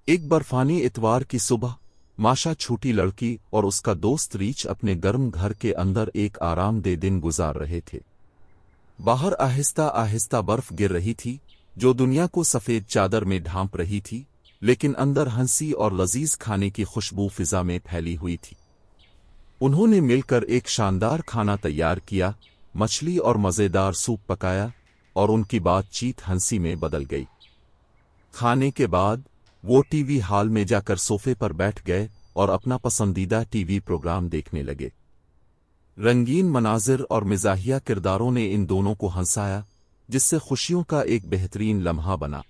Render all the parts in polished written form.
एक बर्फानी इतवार की सुबह माशा छोटी लड़की और उसका दोस्त रीच अपने गर्म घर के अंदर एक आरामदेह दिन गुजार रहे थे। बाहर आहिस्ता आहिस्ता बर्फ गिर रही थी जो दुनिया को सफेद चादर में ढांप रही थी, लेकिन अंदर हंसी और लजीज खाने की खुशबू फिजा में फैली हुई थी। उन्होंने मिलकर एक शानदार खाना तैयार किया, मछली और मज़ेदार सूप पकाया, और उनकी बातचीत हंसी में बदल गई। खाने के बाद वो टीवी हॉल में जाकर सोफे पर बैठ गए और अपना पसंदीदा टीवी प्रोग्राम देखने लगे। रंगीन मनाजिर और मिजाहिया किरदारों ने इन दोनों को हंसाया, जिससे खुशियों का एक बेहतरीन लम्हा बना।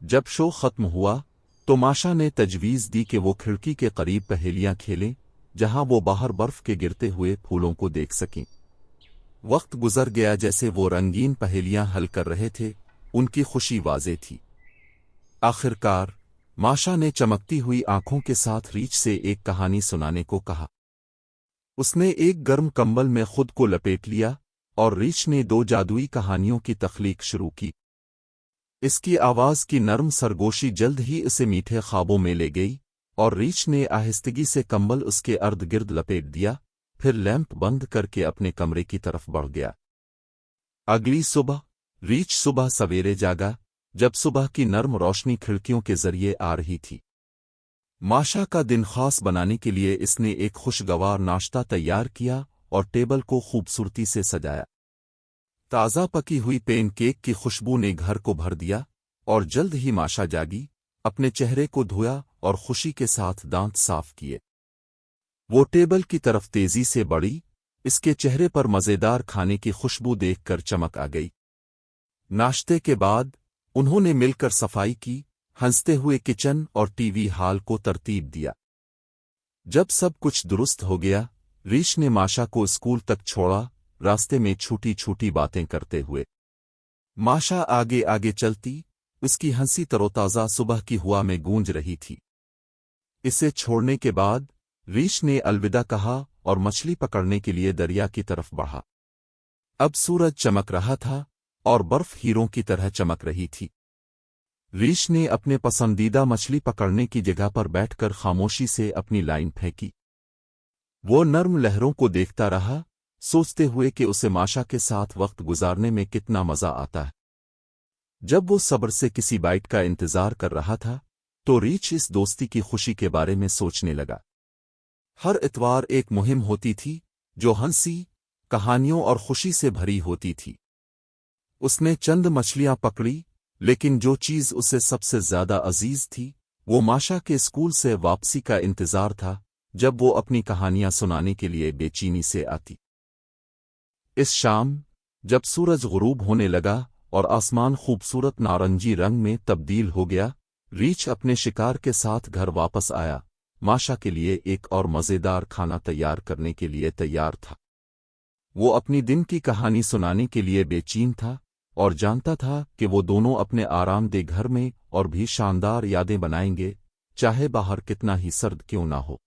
जब शो खत्म हुआ तो माशा ने तजवीज़ दी कि वो खिड़की के करीब पहेलियां खेलें, जहां वो बाहर बर्फ के गिरते हुए फूलों को देख सकें। वक्त गुजर गया, जैसे वो रंगीन पहेलियां हल कर रहे थे, उनकी खुशी वाज़े थी। आखिरकार माशा ने चमकती हुई आंखों के साथ रीच से एक कहानी सुनाने को कहा। उसने एक गर्म कंबल में खुद को लपेट लिया और रीच ने 2 जादुई कहानियों की तख्लीक शुरू की। इसकी आवाज़ की नरम सरगोशी जल्द ही उसे मीठे ख्वाबों में ले गई, और रीच ने आहिस्तगी से कंबल उसके अर्द गिर्द लपेट दिया, फिर लैंप बंद करके अपने कमरे की तरफ बढ़ गया। अगली सुबह रीच सुबह सवेरे जागा, जब सुबह की नर्म रोशनी खिड़कियों के जरिए आ रही थी। माशा का दिन खास बनाने के लिए इसने एक खुशगवार नाश्ता तैयार किया और टेबल को खूबसूरती से सजाया। ताज़ा पकी हुई पेन केक की खुशबू ने घर को भर दिया, और जल्द ही माशा जागी, अपने चेहरे को धोया और खुशी के साथ दांत साफ किए। वो टेबल की तरफ तेजी से बढ़ी, इसके चेहरे पर मज़ेदार खाने की खुशबू देखकर चमक आ गई। नाश्ते के बाद उन्होंने मिलकर सफाई की, हंसते हुए किचन और टीवी हॉल को तरतीब दिया। जब सब कुछ दुरुस्त हो गया, रीच ने माशा को स्कूल तक छोड़ा, रास्ते में छोटी छोटी बातें करते हुए। माशा आगे आगे चलती, उसकी हंसी तरोताज़ा सुबह की हवा में गूंज रही थी। इसे छोड़ने के बाद रीच ने अलविदा कहा और मछली पकड़ने के लिए दरिया की तरफ बढ़ा। अब सूरज चमक रहा था और बर्फ हीरों की तरह चमक रही थी। रीच ने अपने पसंदीदा मछली पकड़ने की जगह पर बैठकर खामोशी से अपनी लाइन फेंकी। वो नर्म लहरों को देखता रहा, सोचते हुए कि उसे माशा के साथ वक्त गुजारने में कितना मजा आता है। जब वो सब्र से किसी बाइट का इंतजार कर रहा था, तो रीच इस दोस्ती की खुशी के बारे में सोचने लगा। हर इतवार एक मुहिम होती थी जो हंसी, कहानियों और खुशी से भरी होती थी। उसने चंद मछलियां पकड़ी, लेकिन जो चीज उसे सबसे ज्यादा अजीज थी, वो माशा के स्कूल से वापसी का इंतजार था, जब वो अपनी कहानियां सुनाने के लिए बेचैनी से आती। इस शाम, जब सूरज गुरूब होने लगा और आसमान खूबसूरत नारंगी रंग में तब्दील हो गया, रीच अपने शिकार के साथ घर वापस आया, माशा के लिए एक और मज़ेदार खाना तैयार करने के लिए तैयार था। वो अपनी दिन की कहानी सुनाने के लिए बेचैन था और जानता था कि वो दोनों अपने आरामदेह घर में और भी शानदार यादें बनाएंगे, चाहे बाहर कितना ही सर्द क्यों ना हो।